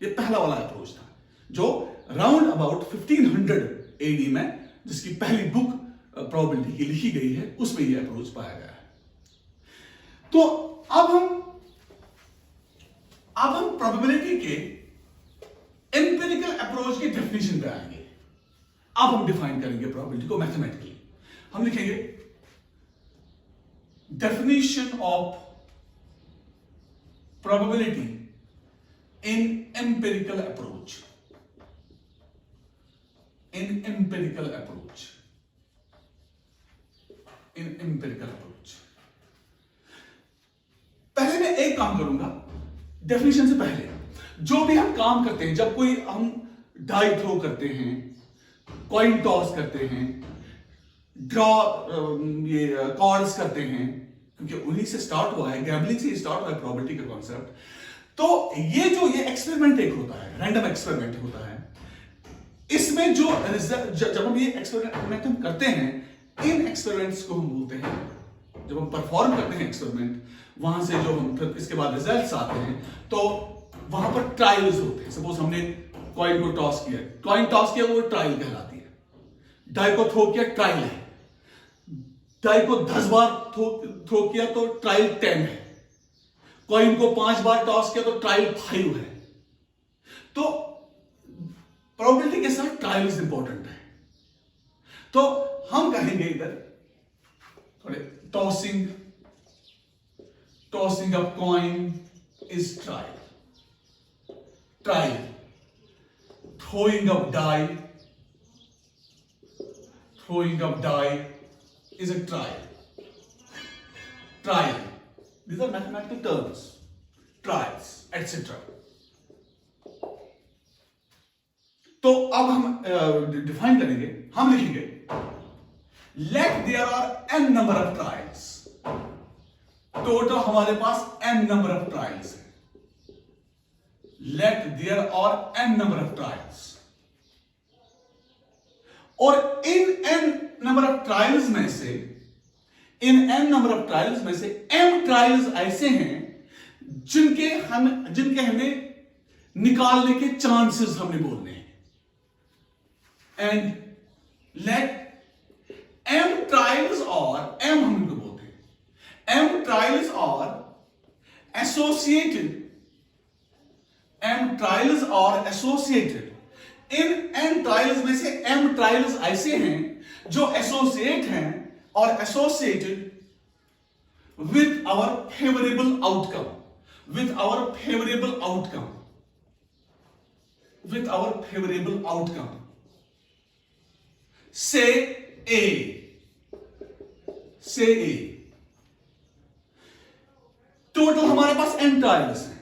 ये पहला वाला अप्रोच था जो राउंड अबाउट 1500 AD में जिसकी पहली बुक प्रोबेबिलिटी की लिखी गई है उसमें यह अप्रोच पाया गया है। तो अब हम प्रोबेबिलिटी के एम्पिरिकल अप्रोच की डेफिनेशन पे आएंगे। अब हम डिफाइन करेंगे प्रोबेबिलिटी को मैथमेटिकली। हम लिखेंगे definition of probability in empirical approach. पहले मैं एक काम करूंगा डेफिनेशन से पहले। जो भी हम काम करते हैं, जब कोई हम डाई थ्रो करते हैं, कॉइन टॉस करते हैं, ड्रॉ ये कॉर्ड्स करते हैं, क्योंकि उन्हीं से स्टार्ट हुआ है, गैम्बलिंग से स्टार्ट हुआ है प्रोबेबिलिटी का कॉन्सेप्ट। तो ये एक्सपेरिमेंट एक होता है, रैंडम एक्सपेरिमेंट होता है। इसमें जो जब हम ये एक्सपेरिमेंट हम करते हैं, इन एक्सपेरिमेंट्स को हम बोलते हैं, जब हम परफॉर्म करते हैं एक्सपेरिमेंट, वहां से जो हम फिर इसके बाद रिजल्ट्स आते हैं, तो वहां पर ट्रायल्स होते हैं। सपोज हमने कॉइन को टॉस किया, वो ट्रायल कहलाती है। डाई को थ्रो किया, ट्रायल है। डाई को 10 बार थ्रो किया तो ट्रायल 10 है। कॉइन को 5 बार टॉस किया तो ट्रायल 5 है। तो प्रोबेबिलिटी के साथ ट्रायल्स इंपॉर्टेंट है। तो हम कहेंगे इधर थोड़े tossing a coin is trial, throwing up die is a trial. These are mathematical terms, trials, etc. तो अब हम डिफाइन करेंगे, हम लिखेंगे let there are n number of trials. Total हमारे पास n number of trials है। Let there are n number of trials. और इन n number of trials में से m trials ऐसे हैं जिनके हमें निकालने के चांसेस हमने बोलने हैं। एंड लेट m trials और m हम इनको बोलते हैं, m trials और एसोसिएटेड। इन n ट्रायल्स में से m ट्रायल्स ऐसे हैं जो एसोसिएट हैं और associated with our favourable outcome. से A टोटल हमारे पास n ट्रायल्स हैं।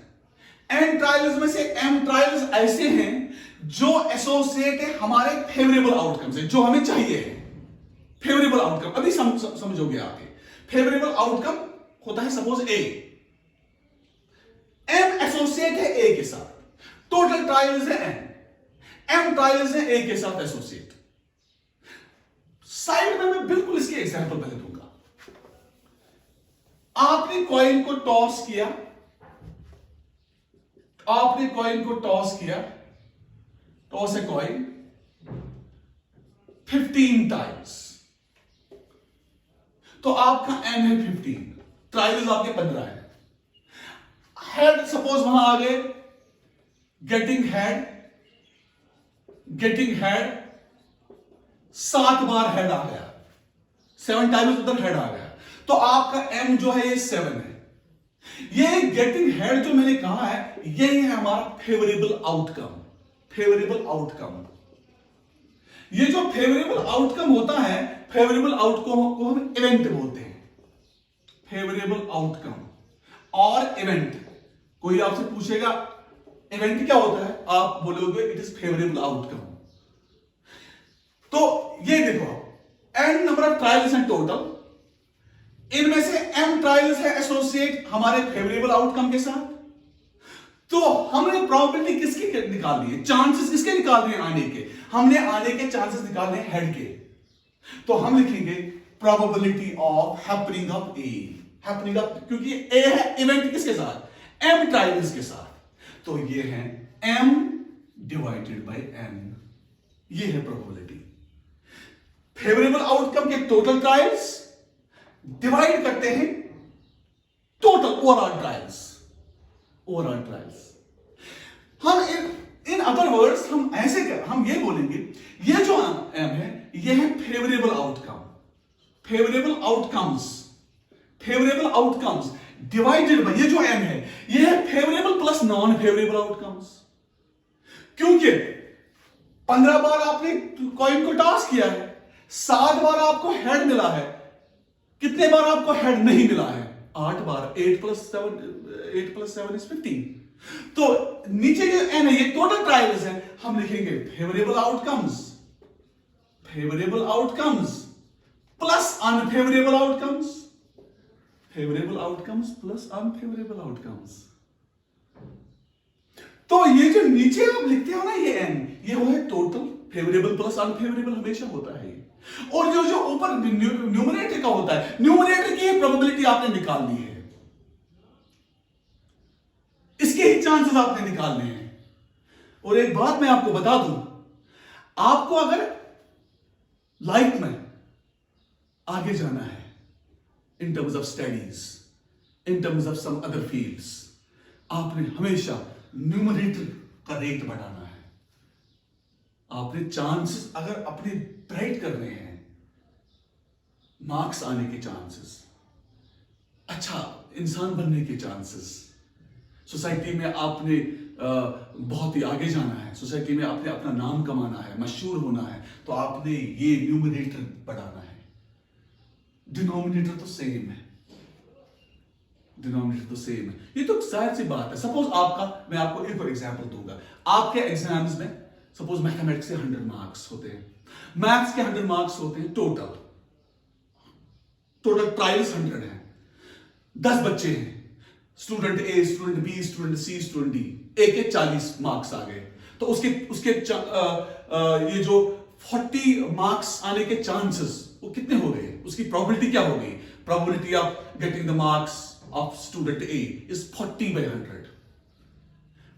n ट्रायल्स में से m ट्रायल्स ऐसे हैं जो एसोसिएट है हमारे फेवरेबल आउटकम से, जो हमें चाहिए है। फेवरेबल आउटकम अभी समझोगे आगे। फेवरेबल आउटकम होता है सपोज A, m एसोसिएट है A के साथ, टोटल ट्रायल्स है m ट्रायल्स है A के साथ एसोसिएट। साइड में मैं बिल्कुल इसके एग्जांपल पहले दूंगा। आपने कॉइन को टॉस किया, टॉस ए कॉइन 15 टाइम्स, तो आपका n है 15, ट्रायल्स आपके 15 है। हेड सपोज वहां आ गए, गेटिंग हेड 7 बार हेड आ गया, 7 टाइम्स उधर हेड आ गया, तो आपका m जो है ये 7 है। ये गेटिंग हेड जो मैंने कहा है, यही है हमारा फेवरेबल आउटकम। ये जो फेवरेबल आउटकम होता है, फेवरेबल आउटकम को हम इवेंट बोलते हैं। फेवरेबल आउटकम और इवेंट, कोई आपसे पूछेगा इवेंट क्या होता है, आप बोलोगे इट इज फेवरेबल आउटकम। तो ये देखो, n नंबर ऑफ ट्रायल्स हैं टोटल, इनमें से m ट्रायल्स है एसोसिएट हमारे फेवरेबल आउटकम के साथ। तो हमने प्रोबेबिलिटी किसकी निकाल ली है, चांसेस किसके निकाल दिए आने के, हमने आने के चांसेस निकालने हैं हेड के। तो हम लिखेंगे प्रोबेबिलिटी ऑफ हैपनिंग ऑफ ए, क्योंकि ए है इवेंट किसके साथ, m ट्रायल्स के साथ, तो ये है m डिवाइडेड बाय n, ये है प्रोबेबिलिटी। फेवरेबल आउटकम के टोटल ट्रायल्स डिवाइड करते हैं टोटल ओवरऑल ट्रायल्स। हम इन अदर वर्ड्स हम ये बोलेंगे, ये जो m है ये है फेवरेबल आउटकम्स डिवाइडेड बाय, ये जो m है ये है favourable plus non favourable outcomes. क्योंकि 15 बार आपने कॉइन को टॉस किया है, 7 बार आपको हेड मिला है, कितने बार आपको हेड नहीं मिला है, 8 बार। 8 + 7 = 15, तो नीचे जो n है ये टोटल ट्रायल्स है, हम लिखेंगे favourable outcomes plus unfavourable outcomes, favourable outcomes plus unfavourable outcomes. तो ये जो नीचे आप लिखते हो ना ये n, ये वो है टोटल, फेवरेबल प्लस अनफेवरेबल हमेशा होता है। और जो ऊपर न्यूमरेटर का होता है, न्यूमरेटर की प्रोबेबिलिटी आपने निकालनी है, इसके ही चांसेस आपने निकालने हैं। और एक बात मैं आपको बता दूं, आपको अगर लाइफ में आगे जाना है in terms of studies, in terms of some other fields, आपने हमेशा न्यूमरेटर का रेट बढ़ाना है। आपने चांसेस अगर अपने ब्राइट करने हैं, मार्क्स आने के चांसेस, अच्छा इंसान बनने के चांसेस, सोसाइटी में आपने बहुत ही आगे जाना है, सोसाइटी में आपने अपना नाम कमाना है, मशहूर होना है, तो आपने ये न्यूमरेटर बढ़ाना है। डिनोमिनेटर तो सेम है, डिनोमिनेटर तो सेम है। ये तो जाहिर सी बात है। सपोज मैं आपको एक और एग्जांपल दूंगा। आपके एग्जाम्स में सपोज मैथमेटिक्स के 100 मार्क्स होते हैं, मैथ्स के 100 मार्क्स होते हैं, टोटल ट्रायल्स 100 हैं, 10 बच्चे हैं, student A, student B, student C, student D, एक 40 मार्क्स आ गए। तो उसके ये जो 40 मार्क्स आने के चांसेस वो कितने हो गए, उसकी प्रोबेबिलिटी क्या हो गई? Probability of getting the marks of student A is 40/100.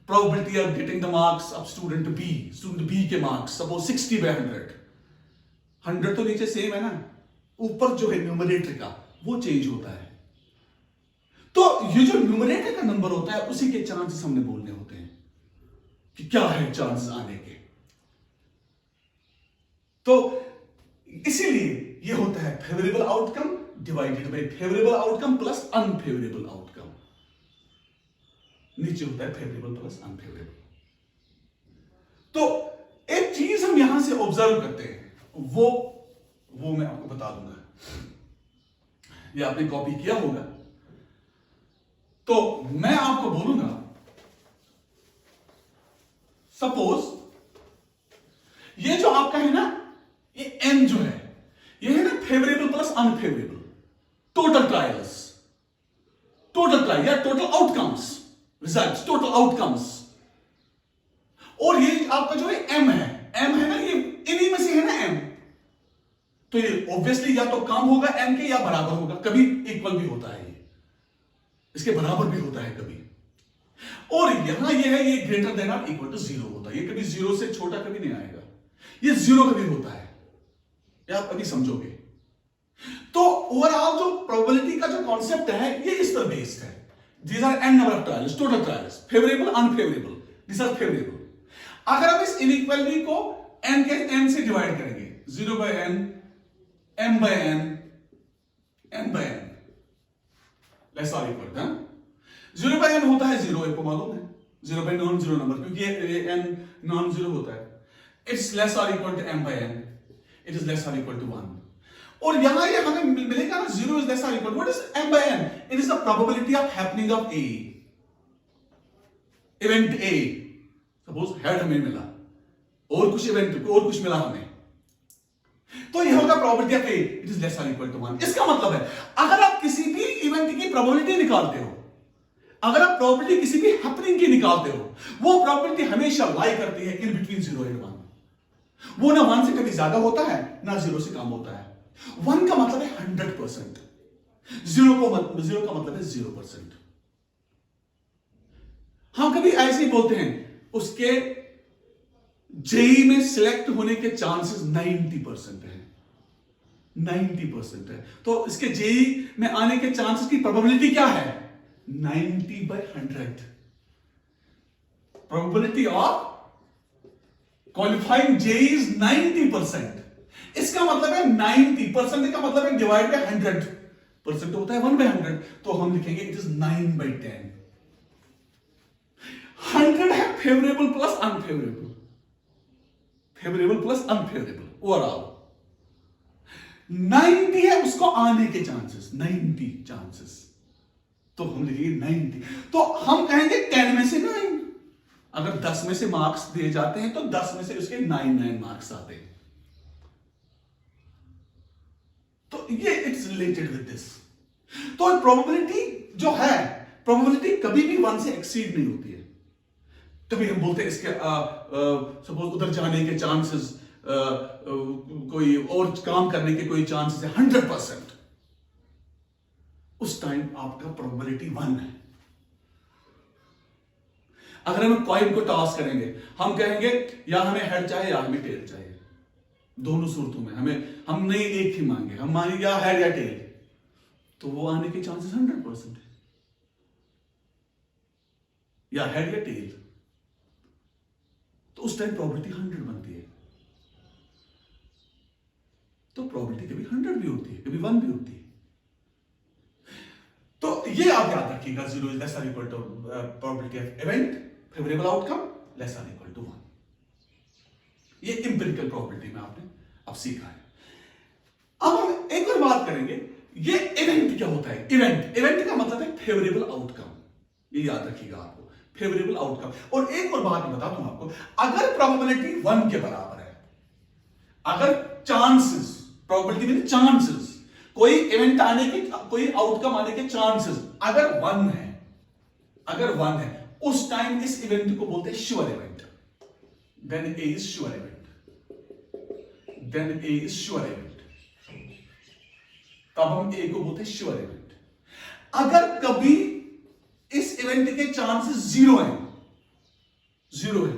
Probability of getting the marks of student B के marks suppose 60/100. 100 तो नीचे सेम है ना, ऊपर जो है न्यूमरेटर का वो चेंज होता है। तो ये जो न्यूमरेटर का नंबर होता है उसी के चांसेस हमने बोलने होते हैं कि क्या है चांसेस आने के। तो इसीलिए ये होता है favourable outcome divided by favourable outcome plus unfavourable outcome. नीचे होता है फेवरेबल प्लस अनफेवरेबल। तो एक चीज हम यहां से ऑब्जर्व करते हैं, वो मैं आपको बता दूंगा। ये आपने कॉपी किया होगा, तो मैं आपको बोलूंगा सपोज ये जो आपका है ना, ये n जो है ये है ना favourable plus unfavourable, total trials, total trial या total outcomes, results, total outcomes. और ये आपका जो है m है ना, ये इन्हीं में से है ना m, तो ये ऑब्वियसली या तो कम होगा m के या बराबर होगा, कभी इक्वल भी होता है, ये इसके बराबर भी होता है कभी। और यहां ये है, ये ग्रेटर देन और इक्वल टू 0 होता है, ये कभी 0 से छोटा कभी नहीं आएगा, ये 0 कभी होता है, ये आप कभी समझोगे। तो ओवरऑल जो प्रोबेबिलिटी का जो कॉन्सेप्ट है ये इस पर बेस्ड है। These are n number of trials, total trials, favourable unfavourable, these are favourable. अगर हम इस इनइक्वालिटी को n के n से डिवाइड करेंगे, 0/n, m/n, n/n less or equal, 0/n होता है 0, आपको मालूम है, 0 नॉन जीरो नंबर, क्योंकि ये n नॉन जीरो होता है। It's less or equal to m/n, it is less or equal to 1। और यहां ये हमें मिलेगा ना 0 is less or equal. What is m/n? It is the probability of happening of A. Event A. Suppose head हमें मिला, और कुछ इवेंट और कुछ मिला हमें, तो ये होगा probability of A. It is less or equal to 1. इसका मतलब है अगर आप किसी भी इवेंट की प्रोबेबिलिटी निकालते हो, अगर आप प्रोबेबिलिटी किसी भी हैपनिंग की निकालते हो, वो प्रोबेबिलिटी हमेशा लाई करती है इन बिटवीन 0 and 1। वो ना 1 से कभी ज्यादा होता है ना 0 से कम होता है। 1 का मतलब है 100%, 0 का मतलब है 0%। हम कभी ऐसे ही बोलते हैं उसके जेई में सिलेक्ट होने के चांसेस 90% है, 90% है। तो इसके जेई में आने के चांसेस की प्रोबेबिलिटी क्या है? 90/100। Probability of qualifying JEE is 90%। इसका मतलब है 90% का मतलब है डिवाइड बाय 100% होता है 1/100, तो हम लिखेंगे इट इज 9/10। 100 है favourable plus unfavourable, favourable plus unfavourable overall. 90 है उसको आने के चांसेस, 90 चांसेस, तो हम लिखेंगे 90। तो हम कहेंगे 10 में से ना अगर 10 में से मार्क्स दिए जाते हैं तो 10 में से उसके 9 मार्क्स आते हैं। तो ये इट्स रिलेटेड विद दिस। तो प्रोबेबिलिटी जो है, प्रोबेबिलिटी कभी भी 1 से एक्सीड नहीं होती है। कभी हम बोलते हैं इसके सपोज उधर जाने के चांसेस, कोई और काम करने के कोई चांसेस है 100%, उस टाइम आपका प्रोबेबिलिटी 1 है। अगर हम कॉइन को टॉस करेंगे, हम कहेंगे या हमें हेड चाहिए या हमें टेल चाहिए, दोनों सूरतों में हम नहीं एक ही मांगे, हम मांगे या हेड या टेल, तो वो आने के चांसेस 100% है, या हेड या टेल, तो उस टाइम प्रोबेबिलिटी 100 बनती है। तो प्रोबेबिलिटी कभी 100 भी होती है, कभी 1 भी होती है। तो ये आप याद रखिएगा, 0 is less or equal to probability of event favourable outcome less or equal to 1। ये इंपिरिकल प्रोबेबिलिटी में आपने अब सीखा है। अब हम एक और बात करेंगे, ये इवेंट क्या होता है। इवेंट का मतलब है फेवरेबल आउटकम, ये याद रखिएगा आपको, फेवरेबल आउटकम। और एक और बात बता दूं आपको, अगर प्रोबेबिलिटी 1 के बराबर है, अगर चांसेस, प्रोबेबिलिटी में चांसेस, कोई इवेंट आने के, कोई आउटकम आने के चांसेस अगर 1 है, अगर 1 है, उस टाइम इस इवेंट को बोलते हैं sure event. Then A is sure event, then A is sure event. तब हम ए को बोलते हैं श्योर इवेंट। अगर कभी इस इवेंट के चांसेस 0 हैं, 0 है,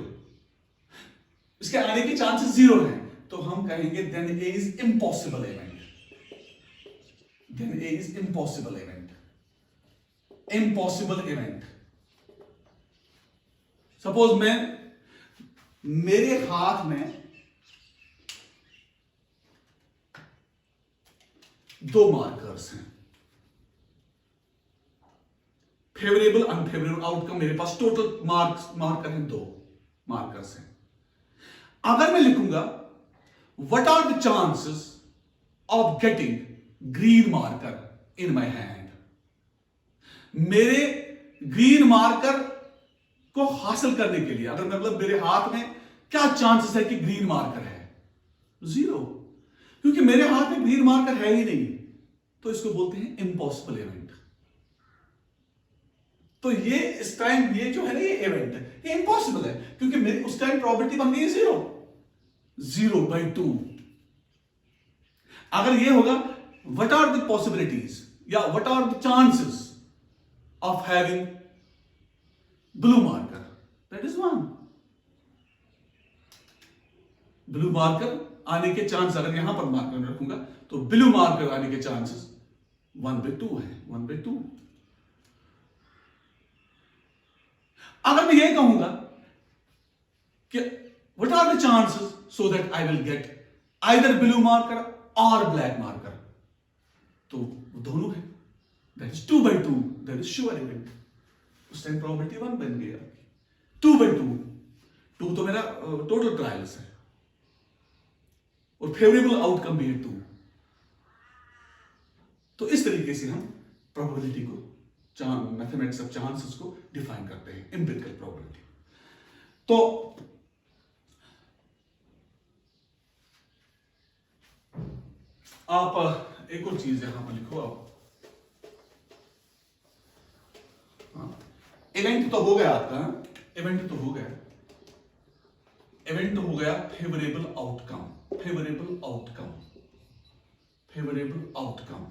इसके आने के चांसेस 0 हैं, तो हम कहेंगे then A is impossible event, then A is impossible event, impossible event. Suppose मेरे हाथ में 2 मार्कर्स हैं, फेवरेबल अनफेवरेबल आउटकम, मेरे पास टोटल मार्कर हैं 2 मार्कर्स हैं। अगर मैं लिखूंगा what are the chances of getting green marker in my hand, मेरे ग्रीन मार्कर को हासिल करने के लिए, अगर मतलब मेरे हाथ में क्या चांसेस है कि ग्रीन मार्कर है, 0, क्योंकि मेरे हाथ में ग्रीन मार्कर है ही नहीं, तो इसको बोलते हैं इम्पॉसिबल इवेंट। तो ये इस टाइम ये जो है ना, ये इवेंट है, ये इम्पॉसिबल है, क्योंकि मेरी उस टाइम प्रोबेबिलिटी बन गई 0/2। अगर ये होगा व्हाट आर द पॉसिबिलिटीज या what are the chances of having blue marker, that is 1। Blue marker आने के चांस, अगर यहां पर मार्कर रखूंगा तो ब्लू मार्कर आने के चांसेस 1/2 है, 1/2। अगर मैं ये कहूंगा कि what are the chances so that I will get either blue marker or black marker, तो दोनों है, that is 2/2, that is sure event. उस टाइम प्रोबेबिलिटी 1 बन गया। 2/2, 2 तो मेरा टोटल ट्रायल्स है, और फेवरेबल आउटकम भी है 2। तो इस तरीके से हम प्रोबेबिलिटी को, मैथमेटिक्स ऑफ चांसेस को डिफाइन करते हैं, एम्पिरिकल प्रोबेबिलिटी। तो आप एक और चीज यहां पर लिखो आप, इवेंट तो हो गया आपका, इवेंट तो हो गया, इवेंट हो गया favourable outcome, favourable outcome, favourable outcome.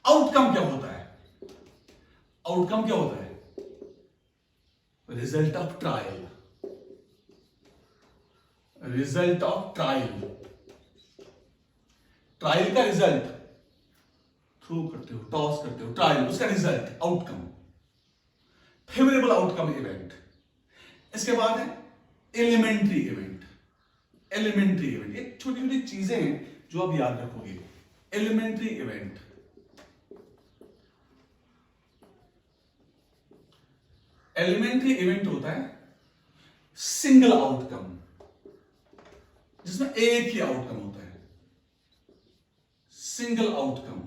Outcome क्या होता है? आउटकम क्या होता है? Result of trial, result of trial, trial का रिजल्ट, थ्रो करते हो, टॉस करते हो, ट्रायल, उसका result, outcome, favourable outcome event. इसके बाद है एलिमेंट्री इवेंट, एलिमेंट्री इवेंट, ये छोटी छोटी चीजें हैं जो आप याद रखोगे। एलिमेंट्री इवेंट, एलिमेंट्री इवेंट होता है सिंगल आउटकम, जिसमें एक ही आउटकम होता है, सिंगल आउटकम,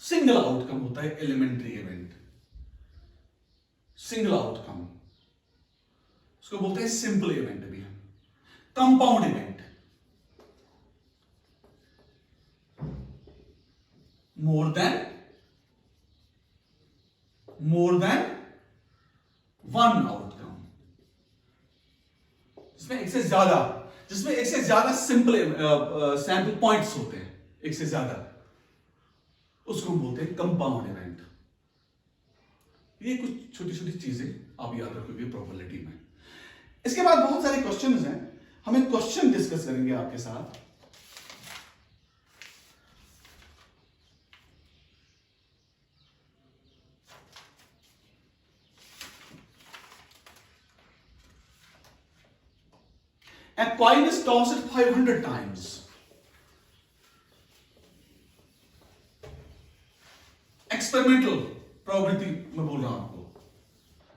सिंगल आउटकम होता है एलिमेंट्री इवेंट, सिंगल आउटकम। इसको बोलते हैं सिंपल इवेंट भी है। Compound event, more than one outcome, जिसमें एक से ज्यादा सिंपल सैंपल पॉइंट्स होते हैं, एक से ज्यादा, उसको बोलते हैं कंपाउंड इवेंट। ये कुछ छोटी छोटी चीजें आप याद रखोगे प्रोबेबिलिटी में। इसके बाद बहुत सारे क्वेश्चंस हैं, हम एक क्वेश्चन डिस्कस करेंगे आपके साथ। A coin is tossed 500 times. Experimental probability मैं बोल रहा हूं आपको।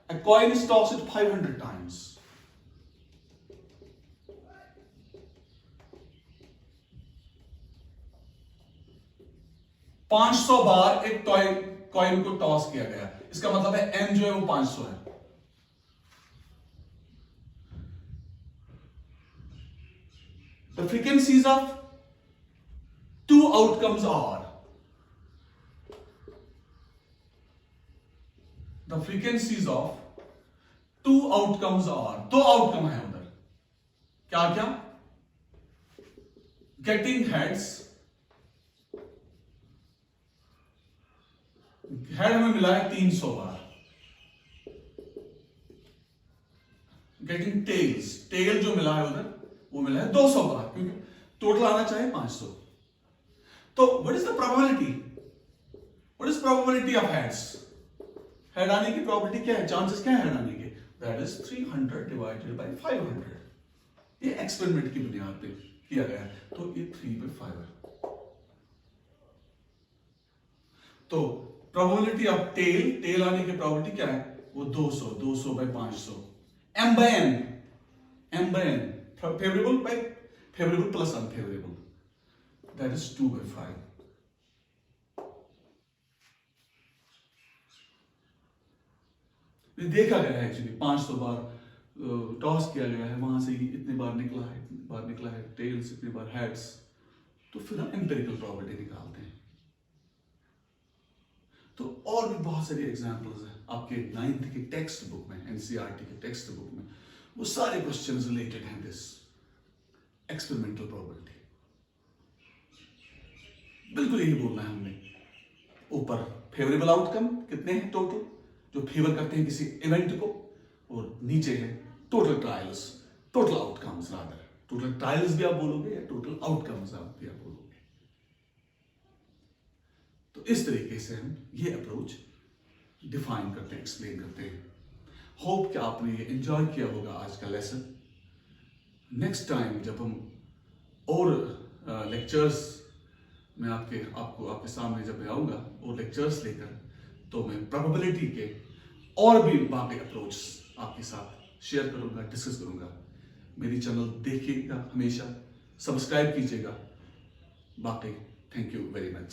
A coin is tossed 500 times. पांच 500 बार एक कॉइन को टॉस किया गया, इसका मतलब है n जो है वो 500 है। The frequencies of two outcomes are, the frequencies of two outcomes are, दो आउटकम है उधर, क्या क्या? Getting heads, हेड हमें मिला है 300 बार। गेटिंग टेल्स, टेल जो मिला है उधर वो मिला है 200 बार, क्योंकि टोटल आना चाहिए 500। तो what is the probability, what is probability of heads? Head आने की प्रोबेबिलिटी क्या है, चांसेस क्या है हेड आने के? That is 300 divided by 500। ये एक्सपेरिमेंट की बुनियाद पे किया गया है, तो ये 3/5 है। तो प्रोबेबिलिटी ऑफ टेल आने की प्रोबेबिलिटी क्या है? वो 200 bye 500, m by n, favorable plus unfavorable, that is 2/5। ये देखा गया है एक्चुअली, 500 बार टॉस किया गया है, वहां से ही इतने बार निकला है टेल्स, इतने बार हेड्स, तो फिर हम एम्पिरिकल प्रोबेबिलिटी निकालते हैं। तो और भी बहुत सारी एग्जांपल्स हैं आपके 9th के टेक्स्ट बुक में, एनसीईआरटी के टेक्स्ट बुक में, वो सारे क्वेश्चंस रिलेटेड हैं दिस एक्सपेरिमेंटल प्रोबेबिलिटी। बिल्कुल यही बोलना है हमने। ऊपर फेवरेबल आउटकम कितने हैं टोटल, जो फेवर करते हैं किसी इवेंट को, और नीचे है total trials, total outcomes rather, total trials भी आप बोलोगे या टोटल आउटकम्स आप भी आप बोलोगे। तो इस तरीके से हम ये अप्रोच डिफाइन करते हैं, एक्सप्लेन करते हैं। होप कि आपने ये एंजॉय किया होगा आज का लेसन। नेक्स्ट टाइम जब हम और लेक्चर्स में आपके सामने जब मैं आऊँगा और लेक्चर्स लेकर, तो मैं प्रोबेबिलिटी के और भी बाकी अप्रोच आपके साथ शेयर करूँगा, डिस्कस करूँगा। मेरी चैनल देखिएगा, हमेशा सब्सक्राइब कीजिएगा। बाकी थैंक यू वेरी मच।